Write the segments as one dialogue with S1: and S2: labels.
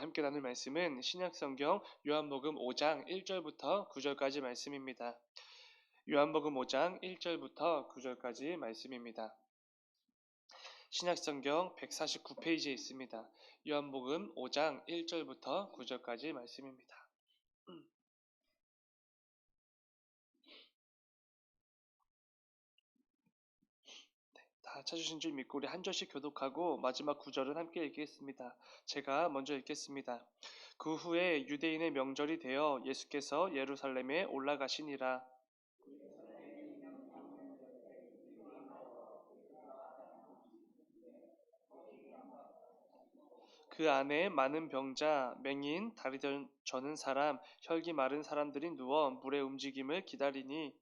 S1: 함께 나눌 말씀은 신약성경 요한복음 5장 1절부터 9절까지 말씀입니다. 요한복음 5장 1절부터 9절까지 말씀입니다. 신약성경 149페이지에 있습니다. 요한복음 5장 1절부터 9절까지 말씀입니다. 다 찾으신 줄 믿고 우리 한 절씩 교독하고 마지막 구절은 함께 읽겠습니다. 제가 먼저 읽겠습니다. 그 후에 유대인의 명절이 되어 예수께서 예루살렘에 올라가시니라. 그 안에 많은 병자, 맹인, 다리 저는 사람, 혈기 마른 사람들이 누워 물의 움직임을 기다리니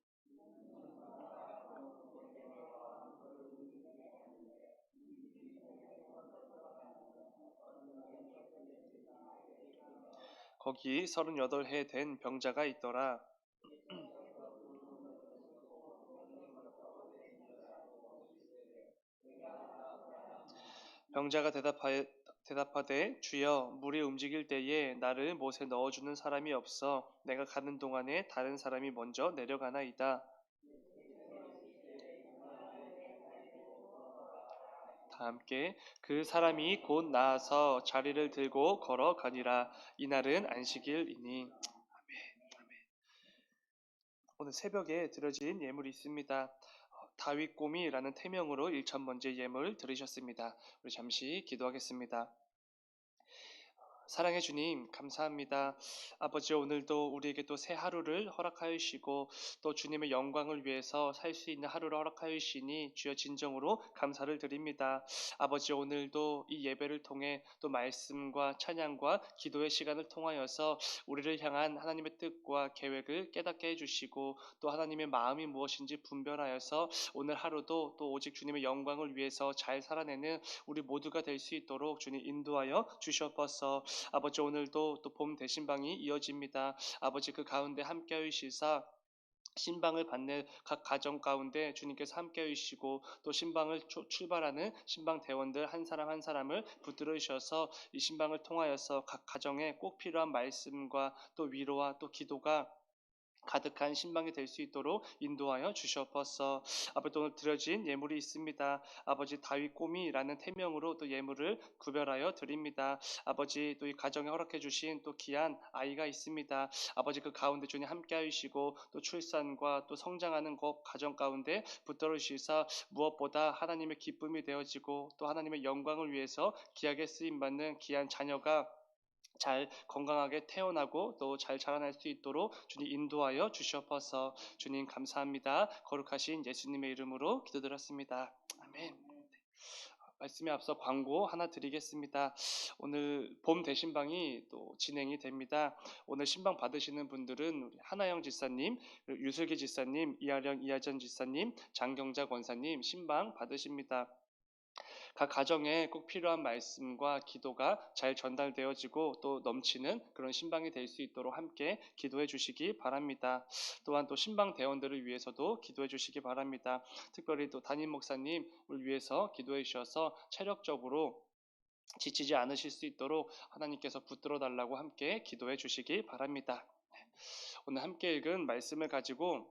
S1: 거기 38해 된 병자가 있더라. 병자가 대답하되 주여 물이 움직일 때에 나를 못에 넣어주는 사람이 없어 내가 가는 동안에 다른 사람이 먼저 내려가나이다. 다 함께 그 사람이 곧 나아서 자리를 들고 걸어가니라. 이날은 안식일이니. 오늘 새벽에 드려진 예물이 있습니다. 다윗 꼬미라는 태명으로 1,000번째 예물 들으셨습니다. 우리 잠시 기도하겠습니다. 사랑해 주님, 감사합니다. 아버지, 오늘도 우리에게 또 새 하루를 허락하여 주시고 또 주님의 영광을 위해서 살 수 있는 하루를 허락하여 주시니 주여 진정으로 감사를 드립니다. 아버지, 오늘도 이 예배를 통해 또 말씀과 찬양과 기도의 시간을 통하여서 우리를 향한 하나님의 뜻과 계획을 깨닫게 해주시고 또 하나님의 마음이 무엇인지 분별하여서 오늘 하루도 또 오직 주님의 영광을 위해서 잘 살아내는 우리 모두가 될 수 있도록 주님 인도하여 주시옵소서. 아버지, 오늘도 또 봄 대신방이 이어집니다. 아버지, 그 가운데 함께하여 주시사 신방을 받는 각 가정 가운데 주님께서 함께해 주시고 또 신방을 출발하는 신방 대원들 한 사람 한 사람을 붙들어 주셔서 이 신방을 통하여서 각 가정에 꼭 필요한 말씀과 또 위로와 또 기도가 가득한 신방이 될 수 있도록 인도하여 주시옵소서. 아버지, 오늘 드려진 예물이 있습니다. 아버지, 다윗 꼬미라는 태명으로 또 예물을 구별하여 드립니다. 아버지, 또 이 가정에 허락해 주신 또 귀한 아이가 있습니다. 아버지, 그 가운데 주님 함께 하시고 또 출산과 또 성장하는 것 가정 가운데 붙들어 주시사 무엇보다 하나님의 기쁨이 되어지고 또 하나님의 영광을 위해서 귀하게 쓰임 받는 귀한 자녀가 잘 건강하게 태어나고 또 잘 자라날 수 있도록 주님 인도하여 주시옵소서. 주님 감사합니다. 거룩하신 예수님의 이름으로 기도드렸습니다. 아멘. 말씀에 앞서 광고 하나 드리겠습니다. 오늘 봄 대신방이 또 진행이 됩니다. 오늘 신방 받으시는 분들은 우리 하나영 지사님, 유슬기 지사님, 이하령 이하전 지사님, 장경자 권사님 신방 받으십니다. 각 가정에 꼭 필요한 말씀과 기도가 잘 전달되어지고 또 넘치는 그런 신방이 될 수 있도록 함께 기도해 주시기 바랍니다. 또한 또 신방 대원들을 위해서도 기도해 주시기 바랍니다. 특별히 또 담임 목사님을 위해서 기도해 주셔서 체력적으로 지치지 않으실 수 있도록 하나님께서 붙들어 달라고 함께 기도해 주시기 바랍니다. 오늘 함께 읽은 말씀을 가지고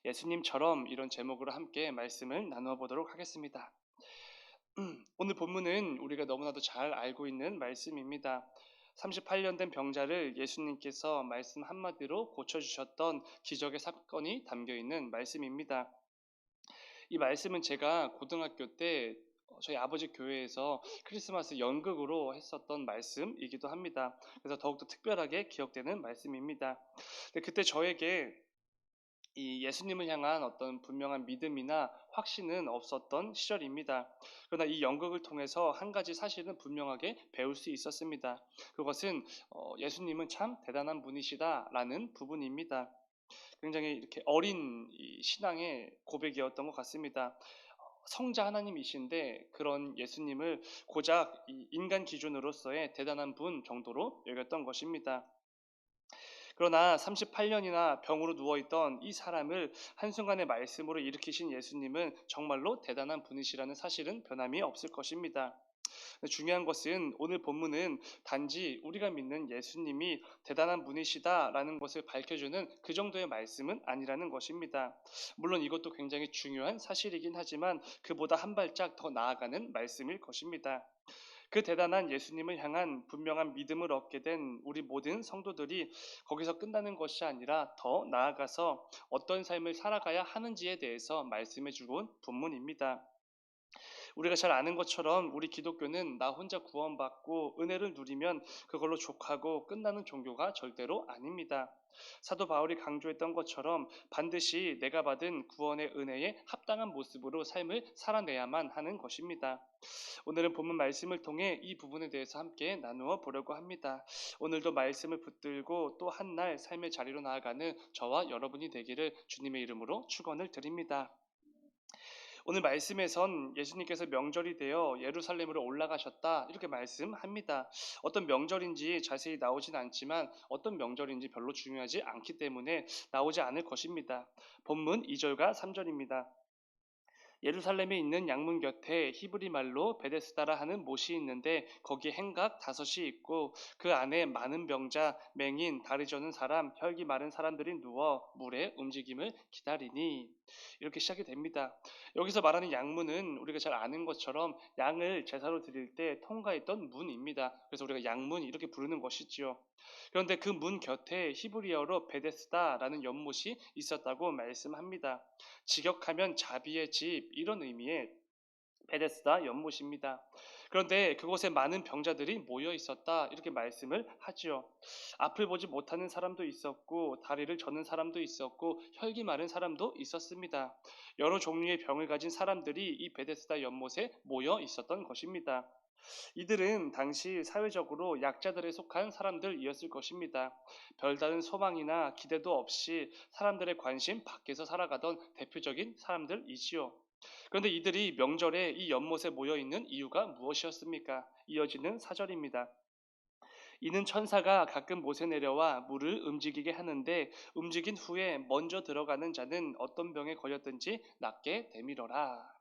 S1: 예수님처럼 이런 제목으로 함께 말씀을 나누어 보도록 하겠습니다. 오늘 본문은 우리가 너무나도 잘 알고 있는 말씀입니다. 38년 된 병자를 예수님께서 말씀 한마디로 고쳐주셨던 기적의 사건이 담겨 있는 말씀입니다. 이 말씀은 제가 고등학교 때 저희 아버지 교회에서 크리스마스 연극으로 했었던 말씀이기도 합니다. 그래서 더욱더 특별하게 기억되는 말씀입니다. 그때 저에게 이 예수님을 향한 어떤 분명한 믿음이나 확신은 없었던 시절입니다. 그러나 이 연극을 통해서 한 가지 사실은 분명하게 배울 수 있었습니다. 그것은 예수님은 참 대단한 분이시다라는 부분입니다. 굉장히 이렇게 어린 이 신앙의 고백이었던 것 같습니다. 성자 하나님이신데 그런 예수님을 고작 이 인간 기준으로서의 대단한 분 정도로 여겼던 것입니다. 그러나 38년이나 병으로 누워있던 이 사람을 한순간의 말씀으로 일으키신 예수님은 정말로 대단한 분이시라는 사실은 변함이 없을 것입니다. 중요한 것은 오늘 본문은 단지 우리가 믿는 예수님이 대단한 분이시다라는 것을 밝혀주는 그 정도의 말씀은 아니라는 것입니다. 물론 이것도 굉장히 중요한 사실이긴 하지만 그보다 한 발짝 더 나아가는 말씀일 것입니다. 그 대단한 예수님을 향한 분명한 믿음을 얻게 된 우리 모든 성도들이 거기서 끝나는 것이 아니라 더 나아가서 어떤 삶을 살아가야 하는지에 대해서 말씀해 주고 온 본문입니다. 우리가 잘 아는 것처럼 우리 기독교는 나 혼자 구원받고 은혜를 누리면 그걸로 족하고 끝나는 종교가 절대로 아닙니다. 사도 바울이 강조했던 것처럼 반드시 내가 받은 구원의 은혜에 합당한 모습으로 삶을 살아내야만 하는 것입니다. 오늘은 본문 말씀을 통해 이 부분에 대해서 함께 나누어 보려고 합니다. 오늘도 말씀을 붙들고 또 한 날 삶의 자리로 나아가는 저와 여러분이 되기를 주님의 이름으로 축원을 드립니다. 오늘 말씀에선 예수님께서 명절이 되어 예루살렘으로 올라가셨다 이렇게 말씀합니다. 어떤 명절인지 자세히 나오진 않지만 어떤 명절인지 별로 중요하지 않기 때문에 나오지 않을 것입니다. 본문 2절과 3절입니다. 예루살렘에 있는 양문 곁에 히브리 말로 베데스다라 하는 못이 있는데 거기에 행각 5이 있고 그 안에 많은 병자, 맹인, 다리 저는 사람, 혈기 마른 사람들이 누워 물의 움직임을 기다리니 이렇게 시작이 됩니다. 여기서 말하는 양문은 우리가 잘 아는 것처럼 양을 제사로 드릴 때 통과했던 문입니다. 그래서 우리가 양문 이렇게 부르는 것이지요. 그런데 그 문 곁에 히브리어로 베데스다라는 연못이 있었다고 말씀합니다. 직역하면 자비의 집 이런 의미의 베데스다 연못입니다. 그런데 그곳에 많은 병자들이 모여 있었다 이렇게 말씀을 하지요. 앞을 보지 못하는 사람도 있었고 다리를 저는 사람도 있었고 혈기 마른 사람도 있었습니다. 여러 종류의 병을 가진 사람들이 이 베데스다 연못에 모여 있었던 것입니다. 이들은 당시 사회적으로 약자들에 속한 사람들이었을 것입니다. 별다른 소망이나 기대도 없이 사람들의 관심 밖에서 살아가던 대표적인 사람들이지요. 그런데 이들이 명절에 이 연못에 모여 있는 이유가 무엇이었습니까? 이어지는 4절입니다. 이는 천사가 가끔 못에 내려와 물을 움직이게 하는데 움직인 후에 먼저 들어가는 자는 어떤 병에 걸렸든지 낫게 되밀어라.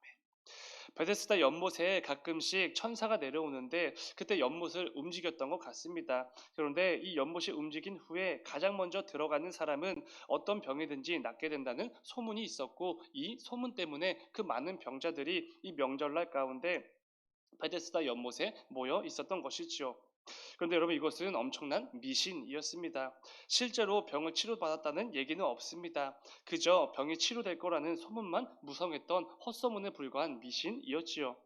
S1: 베데스다 연못에 가끔씩 천사가 내려오는데 그때 연못을 움직였던 것 같습니다. 그런데 이 연못이 움직인 후에 가장 먼저 들어가는 사람은 어떤 병이든지 낫게 된다는 소문이 있었고 이 소문 때문에 그 많은 병자들이 이 명절날 가운데 베데스다 연못에 모여 있었던 것이지요. 그런데 여러분 이것은 엄청난 미신이었습니다. 실제로 병을 치료받았다는 얘기는 없습니다. 그저 병이 치료될 거라는 소문만 무성했던 헛소문에 불과한 미신이었지요.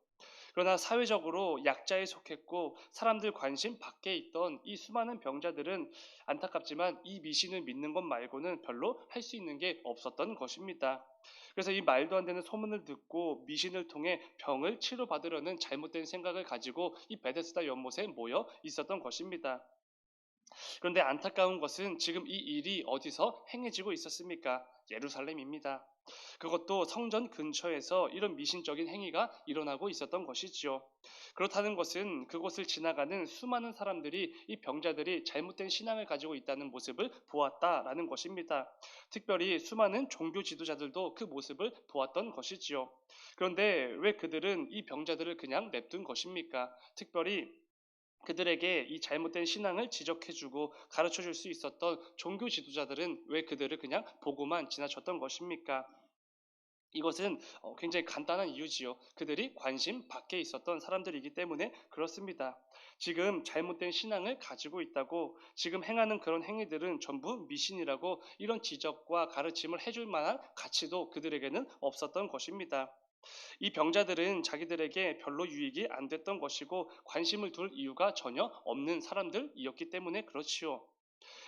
S1: 그러나 사회적으로 약자에 속했고 사람들 관심 밖에 있던 이 수많은 병자들은 안타깝지만 이 미신을 믿는 것 말고는 별로 할 수 있는 게 없었던 것입니다. 그래서 이 말도 안 되는 소문을 듣고 미신을 통해 병을 치료받으려는 잘못된 생각을 가지고 이 베데스다 연못에 모여 있었던 것입니다. 그런데 안타까운 것은 지금 이 일이 어디서 행해지고 있었습니까? 예루살렘입니다. 그것도 성전 근처에서 이런 미신적인 행위가 일어나고 있었던 것이지요. 그렇다는 것은 그곳을 지나가는 수많은 사람들이 이 병자들이 잘못된 신앙을 가지고 있다는 모습을 보았다라는 것입니다. 특별히 수많은 종교 지도자들도 그 모습을 보았던 것이지요. 그런데 왜 그들은 이 병자들을 그냥 냅둔 것입니까? 특별히 그들에게 이 잘못된 신앙을 지적해주고 가르쳐줄 수 있었던 종교 지도자들은 왜 그들을 그냥 보고만 지나쳤던 것입니까? 이것은 굉장히 간단한 이유지요. 그들이 관심 밖에 있었던 사람들이기 때문에 그렇습니다. 지금 잘못된 신앙을 가지고 있다고 지금 행하는 그런 행위들은 전부 미신이라고 이런 지적과 가르침을 해줄 만한 가치도 그들에게는 없었던 것입니다. 이 병자들은 자기들에게 별로 유익이 안 됐던 것이고 관심을 둘 이유가 전혀 없는 사람들이었기 때문에 그렇지요.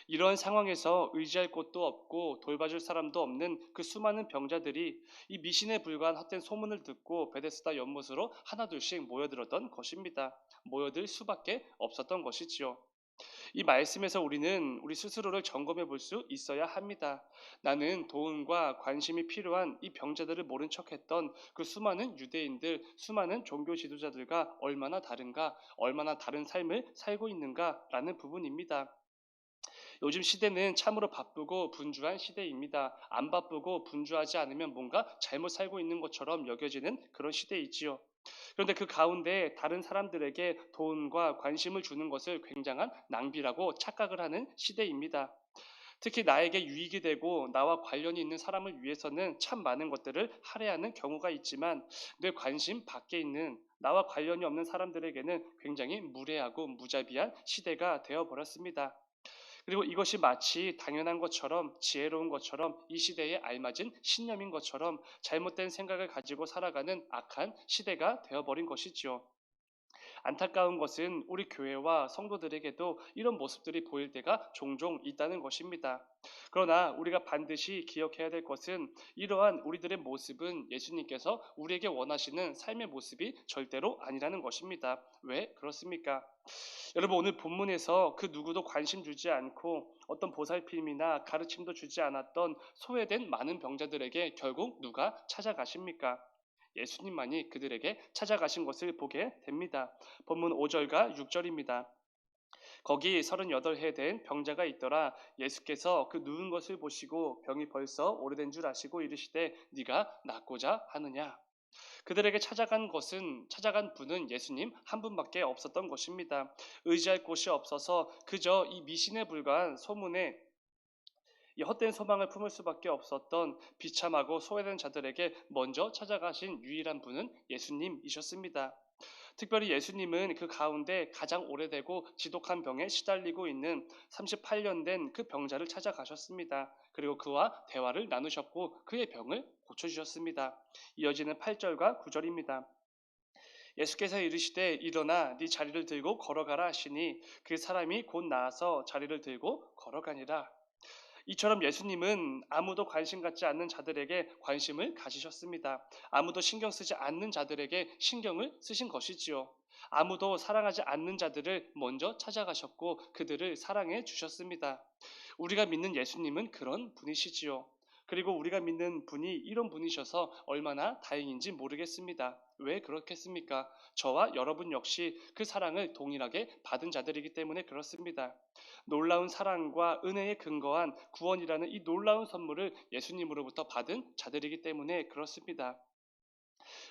S1: 이러한 상황에서 의지할 곳도 없고 돌봐줄 사람도 없는 그 수많은 병자들이 이 미신에 불과한 헛된 소문을 듣고 베데스다 연못으로 하나둘씩 모여들었던 것입니다. 모여들 수밖에 없었던 것이지요. 이 말씀에서 우리는 우리 스스로를 점검해 볼 수 있어야 합니다. 나는 도움과 관심이 필요한 이 병자들을 모른 척했던 그 수많은 유대인들, 수많은 종교 지도자들과 얼마나 다른가, 얼마나 다른 삶을 살고 있는가라는 부분입니다. 요즘 시대는 참으로 바쁘고 분주한 시대입니다. 안 바쁘고 분주하지 않으면 뭔가 잘못 살고 있는 것처럼 여겨지는 그런 시대이지요. 그런데 그 가운데 다른 사람들에게 돈과 관심을 주는 것을 굉장한 낭비라고 착각을 하는 시대입니다. 특히 나에게 유익이 되고 나와 관련이 있는 사람을 위해서는 참 많은 것들을 할애하는 경우가 있지만 내 관심 밖에 있는 나와 관련이 없는 사람들에게는 굉장히 무례하고 무자비한 시대가 되어 버렸습니다. 그리고 이것이 마치 당연한 것처럼 지혜로운 것처럼 이 시대에 알맞은 신념인 것처럼 잘못된 생각을 가지고 살아가는 악한 시대가 되어버린 것이지요. 안타까운 것은 우리 교회와 성도들에게도 이런 모습들이 보일 때가 종종 있다는 것입니다. 그러나 우리가 반드시 기억해야 될 것은 이러한 우리들의 모습은 예수님께서 우리에게 원하시는 삶의 모습이 절대로 아니라는 것입니다. 왜 그렇습니까? 여러분, 오늘 본문에서 그 누구도 관심 주지 않고 어떤 보살핌이나 가르침도 주지 않았던 소외된 많은 병자들에게 결국 누가 찾아가십니까? 예수님만이 그들에게 찾아가신 것을 보게 됩니다. 본문 5절과 6절입니다. 거기 38해 된 병자가 있더라. 예수께서 그 누운 것을 보시고 병이 벌써 오래된 줄 아시고 이르시되 네가 낫고자 하느냐. 그들에게 찾아간 분은 예수님 한 분밖에 없었던 것입니다. 의지할 곳이 없어서 그저 이 미신에 불과한 소문에 이 헛된 소망을 품을 수밖에 없었던 비참하고 소외된 자들에게 먼저 찾아가신 유일한 분은 예수님이셨습니다. 특별히 예수님은 그 가운데 가장 오래되고 지독한 병에 시달리고 있는 38년 된 그 병자를 찾아가셨습니다. 그리고 그와 대화를 나누셨고 그의 병을 고쳐주셨습니다. 이어지는 8절과 9절입니다. 예수께서 이르시되 일어나 네 자리를 들고 걸어가라 하시니 그 사람이 곧 나아서 자리를 들고 걸어가니라. 이처럼 예수님은 아무도 관심 갖지 않는 자들에게 관심을 가지셨습니다. 아무도 신경 쓰지 않는 자들에게 신경을 쓰신 것이지요. 아무도 사랑하지 않는 자들을 먼저 찾아가셨고 그들을 사랑해 주셨습니다. 우리가 믿는 예수님은 그런 분이시지요. 그리고 우리가 믿는 분이 이런 분이셔서 얼마나 다행인지 모르겠습니다. 왜 그렇겠습니까? 저와 여러분 역시 그 사랑을 동일하게 받은 자들이기 때문에 그렇습니다. 놀라운 사랑과 은혜에 근거한 구원이라는 이 놀라운 선물을 예수님으로부터 받은 자들이기 때문에 그렇습니다.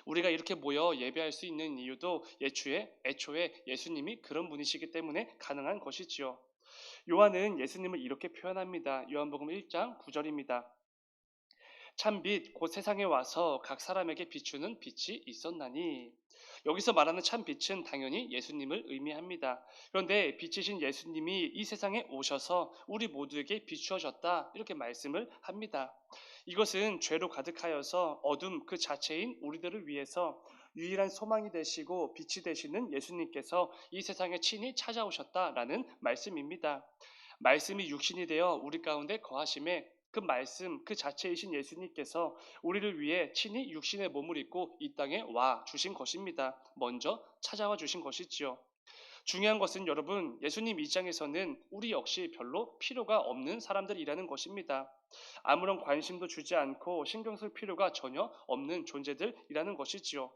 S1: 우리가 이렇게 모여 예배할 수 있는 이유도 애초에 예수님이 그런 분이시기 때문에 가능한 것이지요. 요한은 예수님을 이렇게 표현합니다. 요한복음 1장 9절입니다. 참빛 곧 세상에 와서 각 사람에게 비추는 빛이 있었나니. 여기서 말하는 참빛은 당연히 예수님을 의미합니다. 그런데 빛이신 예수님이 이 세상에 오셔서 우리 모두에게 비추어졌다 이렇게 말씀을 합니다. 이것은 죄로 가득하여서 어둠 그 자체인 우리들을 위해서 유일한 소망이 되시고 빛이 되시는 예수님께서 이 세상에 친히 찾아오셨다라는 말씀입니다. 말씀이 육신이 되어 우리 가운데 거하심에 그 말씀 그 자체이신 예수님께서 우리를 위해 친히 육신의 몸을 입고 이 땅에 와 주신 것입니다. 먼저 찾아와 주신 것이지요. 중요한 것은 여러분, 예수님 입장에서는 우리 역시 별로 필요가 없는 사람들이라는 것입니다. 아무런 관심도 주지 않고 신경 쓸 필요가 전혀 없는 존재들이라는 것이지요.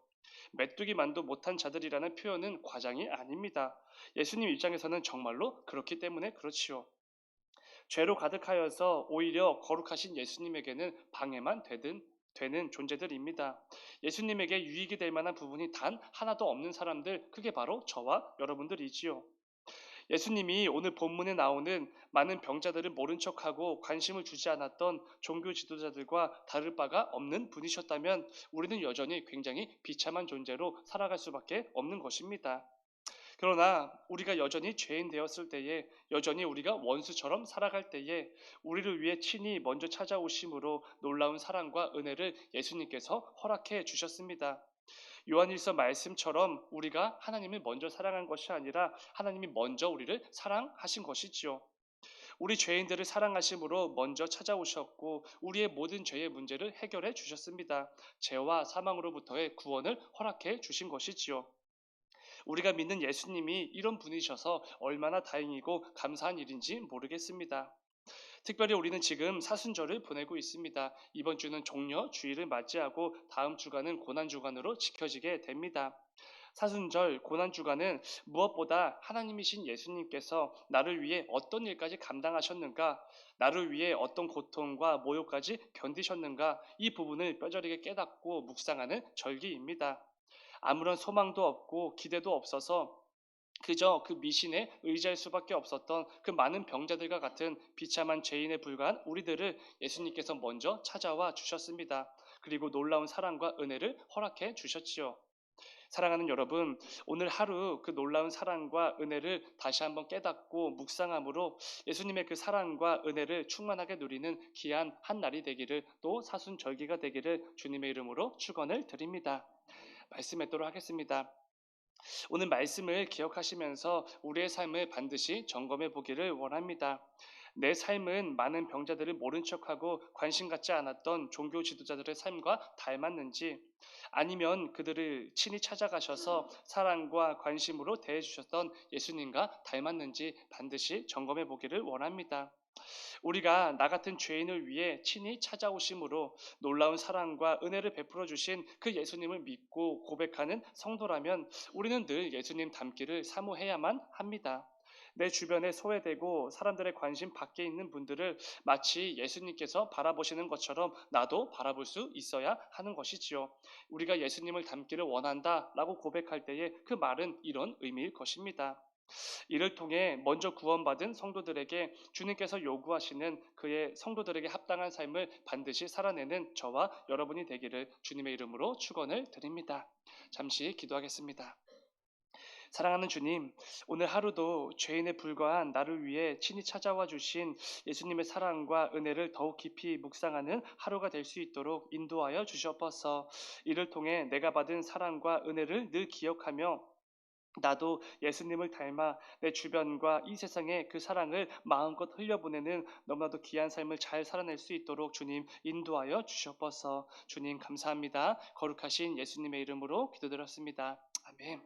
S1: 메뚜기만도 못한 자들이라는 표현은 과장이 아닙니다. 예수님 입장에서는 정말로 그렇기 때문에 그렇지요. 죄로 가득하여서 오히려 거룩하신 예수님에게는 방해만 되는 존재들입니다. 예수님에게 유익이 될 만한 부분이 단 하나도 없는 사람들, 그게 바로 저와 여러분들이지요. 예수님이 오늘 본문에 나오는 많은 병자들을 모른 척하고 관심을 주지 않았던 종교 지도자들과 다를 바가 없는 분이셨다면 우리는 여전히 굉장히 비참한 존재로 살아갈 수밖에 없는 것입니다. 그러나 우리가 여전히 죄인 되었을 때에, 여전히 우리가 원수처럼 살아갈 때에 우리를 위해 친히 먼저 찾아오심으로 놀라운 사랑과 은혜를 예수님께서 허락해 주셨습니다. 요한일서 말씀처럼 우리가 하나님을 먼저 사랑한 것이 아니라 하나님이 먼저 우리를 사랑하신 것이지요. 우리 죄인들을 사랑하심으로 먼저 찾아오셨고 우리의 모든 죄의 문제를 해결해 주셨습니다. 죄와 사망으로부터의 구원을 허락해 주신 것이지요. 우리가 믿는 예수님이 이런 분이셔서 얼마나 다행이고 감사한 일인지 모르겠습니다. 특별히 우리는 지금 사순절을 보내고 있습니다. 이번 주는 종려 주일을 맞이하고 다음 주간은 고난 주간으로 지켜지게 됩니다. 사순절 고난 주간은 무엇보다 하나님이신 예수님께서 나를 위해 어떤 일까지 감당하셨는가, 나를 위해 어떤 고통과 모욕까지 견디셨는가, 이 부분을 뼈저리게 깨닫고 묵상하는 절기입니다. 아무런 소망도 없고 기대도 없어서 그저 그 미신에 의지할 수밖에 없었던 그 많은 병자들과 같은 비참한 죄인에 불과한 우리들을 예수님께서 먼저 찾아와 주셨습니다. 그리고 놀라운 사랑과 은혜를 허락해 주셨지요. 사랑하는 여러분, 오늘 하루 그 놀라운 사랑과 은혜를 다시 한번 깨닫고 묵상함으로 예수님의 그 사랑과 은혜를 충만하게 누리는 귀한 한 날이 되기를, 또 사순절기가 되기를 주님의 이름으로 축원을 드립니다. 말씀하도록 하겠습니다. 오늘 말씀을 기억하시면서 우리의 삶을 반드시 점검해 보기를 원합니다. 내 삶은 많은 병자들을 모른 척하고 관심 갖지 않았던 종교 지도자들의 삶과 닮았는지, 아니면 그들을 친히 찾아가셔서 사랑과 관심으로 대해 주셨던 예수님과 닮았는지 반드시 점검해 보기를 원합니다. 우리가 나 같은 죄인을 위해 친히 찾아오심으로 놀라운 사랑과 은혜를 베풀어 주신 그 예수님을 믿고 고백하는 성도라면 우리는 늘 예수님 닮기를 사모해야만 합니다. 내 주변에 소외되고 사람들의 관심 밖에 있는 분들을 마치 예수님께서 바라보시는 것처럼 나도 바라볼 수 있어야 하는 것이지요. 우리가 예수님을 닮기를 원한다라고 고백할 때에 그 말은 이런 의미일 것입니다. 이를 통해 먼저 구원받은 성도들에게 주님께서 요구하시는 그의 성도들에게 합당한 삶을 반드시 살아내는 저와 여러분이 되기를 주님의 이름으로 축원을 드립니다. 잠시 기도하겠습니다. 사랑하는 주님, 오늘 하루도 죄인에 불과한 나를 위해 친히 찾아와 주신 예수님의 사랑과 은혜를 더욱 깊이 묵상하는 하루가 될 수 있도록 인도하여 주시옵소서. 이를 통해 내가 받은 사랑과 은혜를 늘 기억하며 나도 예수님을 닮아 내 주변과 이 세상에 그 사랑을 마음껏 흘려보내는 너무나도 귀한 삶을 잘 살아낼 수 있도록 주님 인도하여 주시옵소서. 주님 감사합니다. 거룩하신 예수님의 이름으로 기도드렸습니다. 아멘.